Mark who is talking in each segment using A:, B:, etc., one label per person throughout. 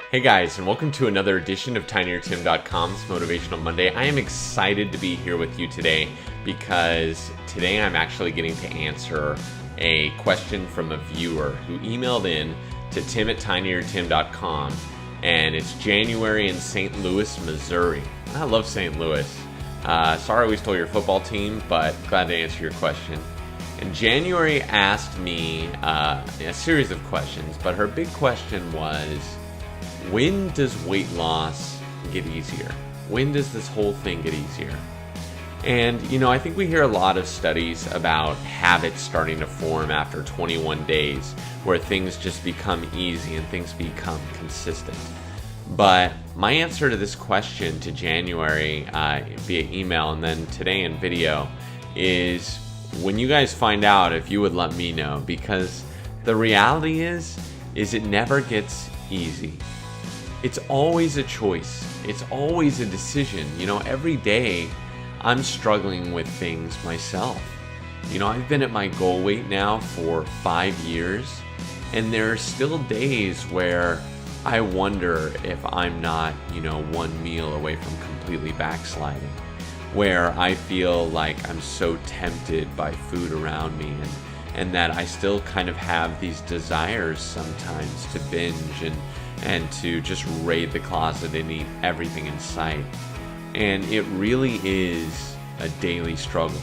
A: Hey guys, and welcome to another edition of TinierTim.com's Motivational Monday. I am excited to be here with you today because today I'm actually getting to answer a question from a viewer who emailed in to tim@tiniertim.com, and it's January in St. Louis, Missouri. I love St. Louis. Sorry we stole your football team, but glad to answer your question. And January asked me a series of questions, but her big question was, when does weight loss get easier? When does this whole thing get easier? And, I think we hear a lot of studies about habits starting to form after 21 days, where things just become easy and things become consistent. But my answer to this question to January via email and then today in video is when you guys find out, if you would let me know, because the reality is it never gets easy. It's always a choice. It's always a decision. Every day I'm struggling with things myself. I've been at my goal weight now for 5 years, and there are still days where I wonder if I'm not, one meal away from completely backsliding, where I feel like I'm so tempted by food around me and that I still kind of have these desires sometimes to binge and to just raid the closet and eat everything in sight. And it really is a daily struggle.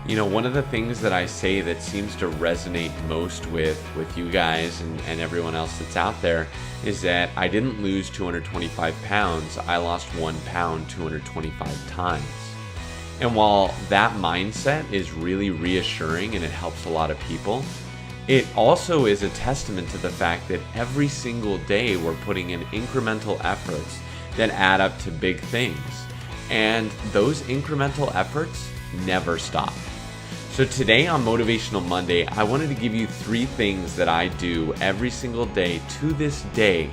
A: One of the things that I say that seems to resonate most with you guys and everyone else that's out there is that I didn't lose 225 pounds, I lost 1 pound 225 times. And while that mindset is really reassuring and it helps a lot of people, it also is a testament to the fact that every single day we're putting in incremental efforts that add up to big things. And those incremental efforts never stop. So today on Motivational Monday, I wanted to give you 3 things that I do every single day to this day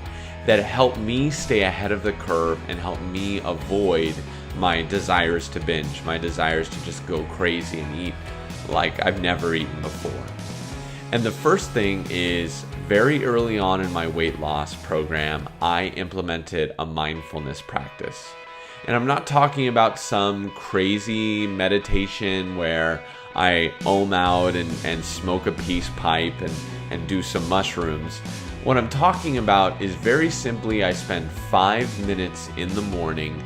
A: that help me stay ahead of the curve and help me avoid my desires to binge, my desires to just go crazy and eat like I've never eaten before. And the first thing is, very early on in my weight loss program, I implemented a mindfulness practice. And I'm not talking about some crazy meditation where I ohm out and smoke a peace pipe and do some mushrooms. What I'm talking about is very simply I spend 5 minutes in the morning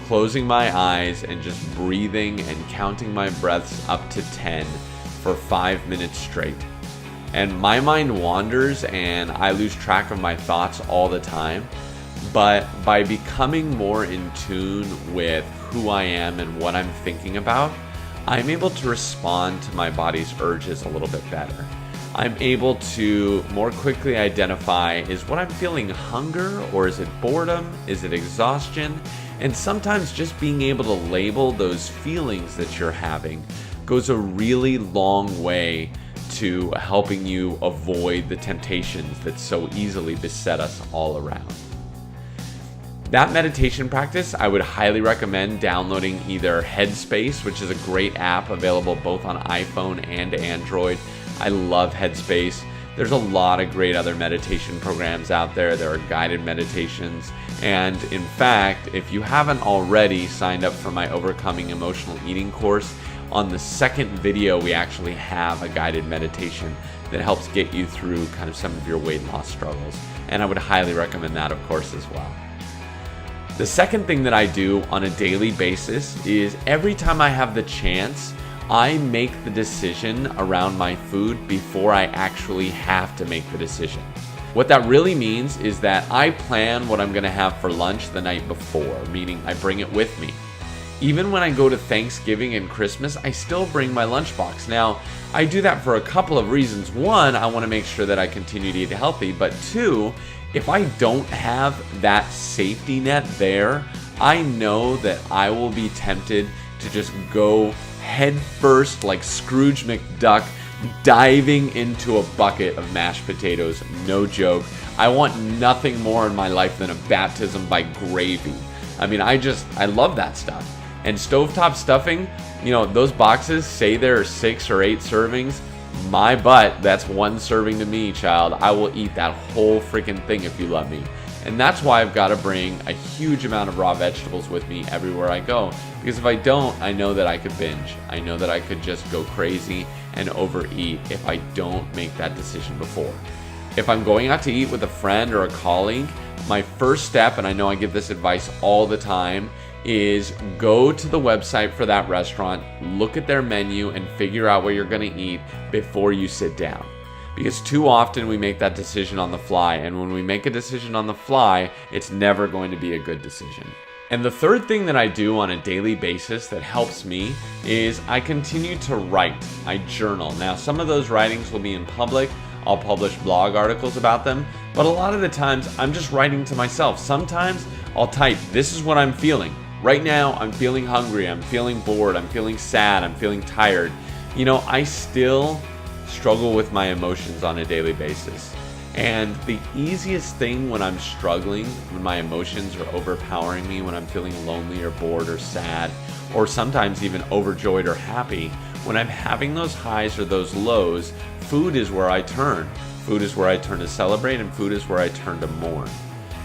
A: closing my eyes and just breathing and counting my breaths up to 10 for 5 minutes straight. And my mind wanders and I lose track of my thoughts all the time. But by becoming more in tune with who I am and what I'm thinking about, I'm able to respond to my body's urges a little bit better. I'm able to more quickly identify, is what I'm feeling hunger, or is it boredom? Is it exhaustion? And sometimes just being able to label those feelings that you're having goes a really long way to helping you avoid the temptations that so easily beset us all around. That meditation practice, I would highly recommend downloading either Headspace, which is a great app available both on iPhone and Android. I love Headspace. There's a lot of great other meditation programs out there. There are guided meditations. And in fact, if you haven't already signed up for my Overcoming Emotional Eating course, on the second video, we actually have a guided meditation that helps get you through kind of some of your weight loss struggles. And I would highly recommend that, of course, as well. The second thing that I do on a daily basis is every time I have the chance, I make the decision around my food before I actually have to make the decision. What that really means is that I plan what I'm gonna have for lunch the night before, meaning I bring it with me. Even when I go to Thanksgiving and Christmas, I still bring my lunchbox. Now, I do that for a couple of reasons. One, I want to make sure that I continue to eat healthy. But two, if I don't have that safety net there, I know that I will be tempted to just go head first like Scrooge McDuck, diving into a bucket of mashed potatoes. No joke. I want nothing more in my life than a baptism by gravy. I mean, I love that stuff. And stovetop stuffing, those boxes say there are 6 or 8 servings. My butt, that's 1 serving to me, child. I will eat that whole freaking thing if you let me. And that's why I've got to bring a huge amount of raw vegetables with me everywhere I go. Because if I don't, I know that I could binge. I know that I could just go crazy and overeat if I don't make that decision before. If I'm going out to eat with a friend or a colleague, my first step, and I know I give this advice all the time, is go to the website for that restaurant, look at their menu, and figure out what you're going to eat before you sit down. Because too often we make that decision on the fly, and when we make a decision on the fly, it's never going to be a good decision. And the third thing that I do on a daily basis that helps me is I continue to write. I journal. Now, some of those writings will be in public. I'll publish blog articles about them, but a lot of the times I'm just writing to myself. Sometimes I'll type, this is what I'm feeling. Right now, I'm feeling hungry, I'm feeling bored, I'm feeling sad, I'm feeling tired. You know, I still struggle with my emotions on a daily basis. And the easiest thing when I'm struggling, when my emotions are overpowering me, when I'm feeling lonely or bored or sad, or sometimes even overjoyed or happy, when I'm having those highs or those lows, food is where I turn. Food is where I turn to celebrate, and food is where I turn to mourn.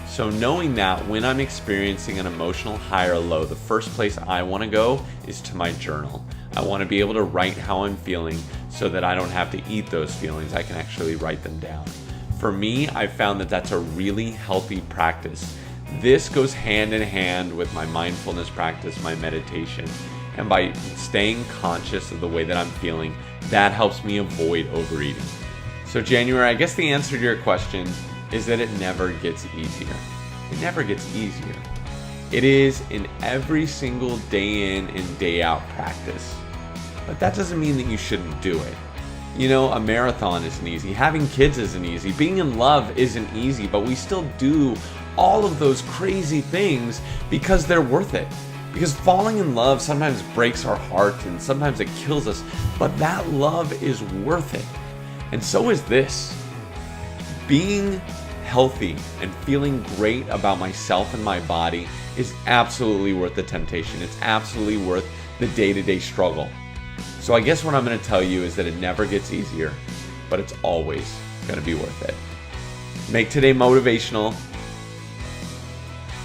A: So knowing that when I'm experiencing an emotional high or low, the first place I want to go is to my journal. I want to be able to write how I'm feeling so that I don't have to eat those feelings. I can actually write them down. For me, I've found that that's a really healthy practice. This goes hand in hand with my mindfulness practice, my meditation. And by staying conscious of the way that I'm feeling, that helps me avoid overeating. So January, I guess the answer to your question is that it never gets easier. It never gets easier. It is in every single day in and day out practice. But that doesn't mean that you shouldn't do it. You know, a marathon isn't easy. Having kids isn't easy. Being in love isn't easy, but we still do all of those crazy things because they're worth it. Because falling in love sometimes breaks our heart and sometimes it kills us, but that love is worth it. And so is this. Being healthy and feeling great about myself and my body is absolutely worth the temptation. It's absolutely worth the day-to-day struggle. So I guess what I'm going to tell you is that it never gets easier, but it's always going to be worth it. Make today motivational.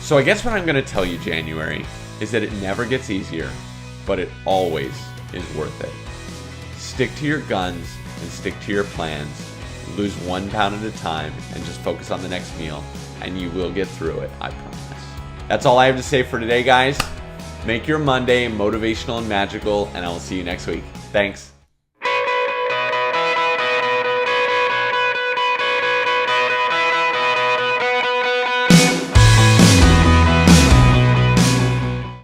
A: So I guess what I'm going to tell you, January, is that it never gets easier, but it always is worth it. Stick to your guns and stick to your plans. Lose 1 pound at a time and just focus on the next meal, and you will get through it, I promise. That's all I have to say for today, guys. Make your Monday motivational and magical, and I will see you next week. Thanks.